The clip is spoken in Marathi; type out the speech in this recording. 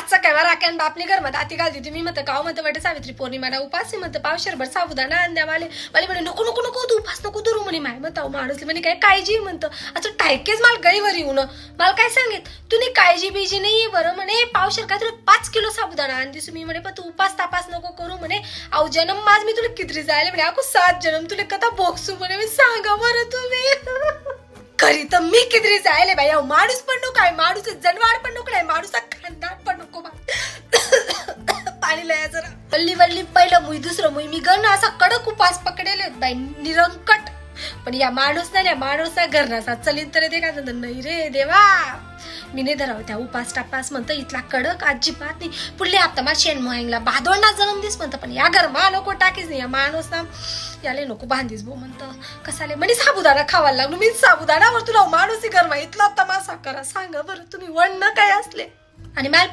आजचा काय राख्यान बापने घर मध्ये आती घालती तुम्ही म्हणतं गाव म्हणतं वाटे सावित्री पौर्णिमाला उपास म्हणतं पावशेरभर साबुदाणा आणद्या मला म्हणे नको नको नको तू उपास नको धरू म्हणे माय म्हणतो माणूस म्हणे काय काळजी म्हणतं असं टायकेच मला गळीवर येऊन मला काय सांगित तुम्ही काळजी बिजी नाही बरं म्हणे पावशेर काय तुला 5 किलो साबुदाणा आणतीस मी म्हणे पण तू उपास तापास नको करू म्हणे अहो जन्म माझ मी तुला किती जायला म्हणे अको 7 जन्म तुला कथा भोगसू म्हणे मी सांगा बरं तुम्ही खरी तर मी किती जायले बाई माणूस पण नको आहे माणूस जनवार पण नको आहे माणूसा खानदार पण नको पाणी लया जरा वल्ली वल्ली पहिलं मुई दुसरं मुई मी गण असा कडक उपास पकडेले बाई निरंकट पण या माणूस नाही माणूस घरनासा चलीन तर ते काय नाही रे देवा मी नाही धराव त्या उपास टापास म्हणतं इथला कडक अजिबात नाही पुढले हप्ता मला शेण मोहंगला भादोंडा जन्मदिस म्हणतं पण या घर मा नको टाकीच नाही या माणूस ना याले नको बांधीस भाऊ म्हणतं कसाले म्हणे साबुदाणा खावायला लागलो मी साबुदाणावर तुला माणूस घरमा इथला तमासा करा सांगा बरं तुम्ही वळणं काय असले आणि मला